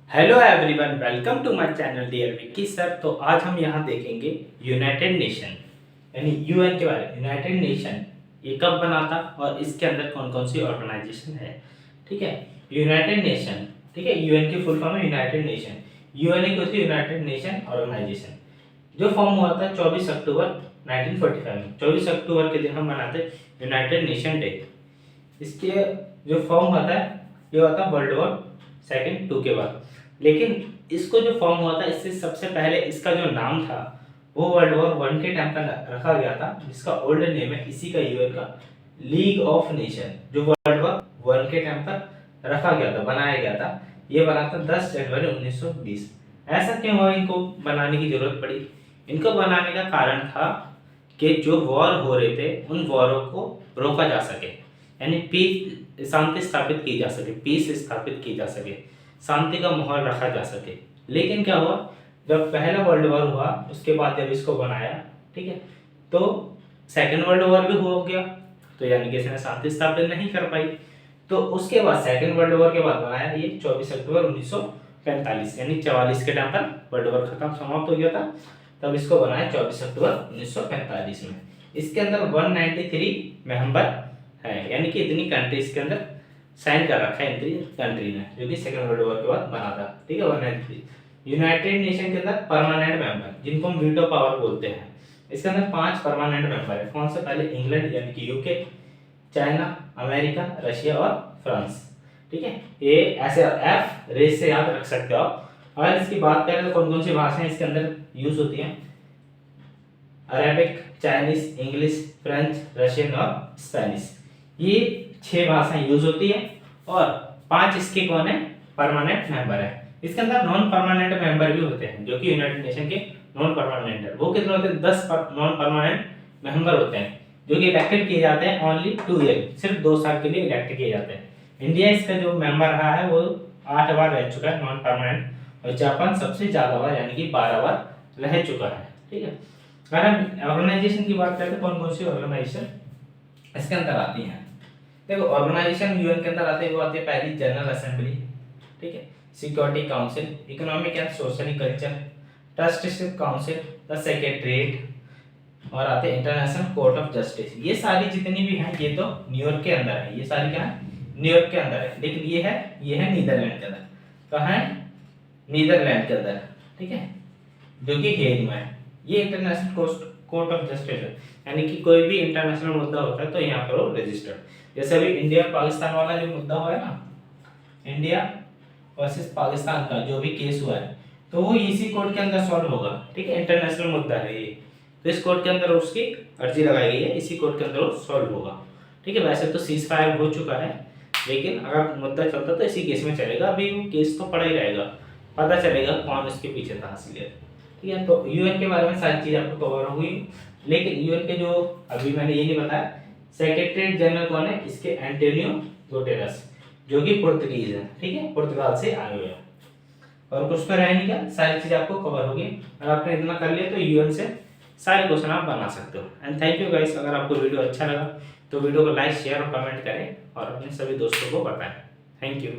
Hello everyone, welcome to my channel dear Vicky sir. तो आज हम यहाँ देखेंगे यूनाइटेड नेशन यानी यूएन के बारे में। यूनाइटेड नेशन ये कब बना था और इसके अंदर कौन कौन सी ऑर्गेनाइजेशन है। ठीक है, यूनाइटेड नेशन, ठीक है, यूएन की फुल फॉर्म है यूनाइटेड नेशन। यूएन एक होती है यूनाइटेड नेशन ऑर्गेनाइजेशन, जो फॉर्म हुआ था 24 अक्टूबर 1945 में। 24 अक्टूबर के दिन हम मनाते हैं यूनाइटेड नेशन डे। इसके जो फॉर्म हुआ था ये हुआ था वर्ल्ड वॉर सेकेंड टू के बाद। लेकिन इसको जो फॉर्म हुआ था इससे सबसे पहले इसका जो नाम था वो वर्ल्ड वॉर वन के टाइम पर रखा गया था, जिसका ओल्ड नेम है इसी का यूएन का लीग ऑफ नेशन, जो वर्ल्ड वॉर वन के टाइम पर रखा गया था, बनाया गया था। ये बना था 10 जनवरी 1920। ऐसा क्यों हुआ, इनको बनाने की जरूरत पड़ी? इनको बनाने का कारण था कि जो वॉर हो रहे थे उन वॉरों को रोका जा सके, यानी पीस शांति स्थापित की जा सके, पीस स्थापित की जा सके, शांति का माहौल रखा जा सके। लेकिन क्या हुआ, जब पहला वर्ल्ड वॉर हुआ उसके बाद जब इसको बनाया, ठीक है, तो सेकेंड वर्ल्ड वॉर भी हो गया, तो यानी कि इसने शांति स्थापित नहीं कर पाई। तो उसके बाद सेकेंड वर्ल्ड वॉर के बाद बनाया ये 24 अक्टूबर 1945, यानी 44 के टाइम पर वर्ल्ड वॉर खत्म समाप्त हो गया था, तब इसको बनाया 24 अक्टूबर 1945 में। इसके अंदर 193 मेंबर है, यानी कि इतनी कंट्रीज के अंदर साइन कर रखा है इतनी कंट्री ने, जो कि सेकेंड वर्ल्ड वॉर के बाद बना था। ठीक है, 193 यूनाइटेड नेशन के अंदर परमानेंट मेंबर, जिनको हम वीटो पावर बोलते हैं। इसके अंदर 5 परमानेंट मेंबर है। कौन से? पहले इंग्लैंड यानी कि यूके, चाइना, अमेरिका, रशिया और फ्रांस। ठीक है, ये ऐसे एफ रेस से याद रख सकते हो आप। अगर इसकी बात करें तो कौन कौन सी भाषाएं इसके अंदर यूज होती हैं? Arabic, Chinese, English, French, Russian और स्पेनिश। ये 6 भाषाएं यूज होती है और 5 इसके कौन है? परमानेंट मेंबर है। इसके अंदर नॉन परमानेंट मेंबर भी होते हैं, जो कि यूनाइटेड नेशन के नॉन परमानेंट है। वो कितने होते हैं? 10 नॉन परमानेंट मेंबर होते हैं, जो कि इलेक्टेड किए जाते हैं ओनली 2 ईयर, सिर्फ 2 साल के लिए इलेक्ट किए जाते हैं। इंडिया इसका जो मेंबर रहा है वो 8 बार रह चुका है नॉन परमानेंट, और जापान सबसे ज्यादा बार यानी कि 12 बार रह चुका है। ठीक है, अगर हम ऑर्गेनाइजेशन की बात करें तो कौन कौन सी ऑर्गेनाइजेशन इसके अंदर आती हैं? देखो, ऑर्गेनाइजेशन यूएन के अंदर आते हैं, वो आती है पहली जनरल असेंबली, ठीक है, security council, economic and social culture, trusteeship council, the secretariat, और आते हैं इंटरनेशनल कोर्ट ऑफ जस्टिस। ये सारी जितनी भी हैं ये तो न्यूयॉर्क के अंदर है, ये सारी क्या है? न्यूयॉर्क के अंदर है। लेकिन ये है नीदरलैंड के अंदर। कहाँ है? नीदरलैंड के अंदर, ठीक है, जो कि हेग में है। ये इंटरनेशनल कोर्ट ऑफ जस्टिस है, यानी कि कोई भी इंटरनेशनल मुद्दा होता है तो यहाँ पर वो रजिस्टर्ड। जैसे अभी इंडिया पाकिस्तान वाला जो मुद्दा हुआ है ना, इंडिया वर्सेस पाकिस्तान का जो भी केस हुआ है, तो वो इसी कोर्ट के अंदर सॉल्व होगा। ठीक है, इंटरनेशनल मुद्दा है ये, तो इस कोर्ट के अंदर उसकी अर्जी लगाई गई है, इसी कोर्ट के अंदर वो सॉल्व होगा। ठीक है, वैसे तो सीज फायर हो चुका है, लेकिन अगर मुद्दा चलता तो इसी केस में चलेगा। अभी वो केस तो पड़ा ही रहेगा, पता चलेगा कौन इसके पीछे था असलियत। ठीक है, तो यूएन के बारे में सारी चीज आपको कवर हो गई। लेकिन यूएन के जो अभी मैंने ये नहीं बताया, सेक्रेटरी जनरल कौन है इसके? एंटोनियो गुटेरेस, जो कि पुर्तगीज है। ठीक है, पुर्तगाल से आए हुए हैं। और कुछ तो रह नहीं गया, सारी चीज आपको कवर होगी। अगर आपने इतना कर लिया तो यूएन से सारे क्वेश्चन आप बना सकते हो। And thank you guys. अगर आपको वीडियो अच्छा लगा तो वीडियो को लाइक, शेयर और कमेंट करें और अपने सभी दोस्तों को बताएं। Thank you.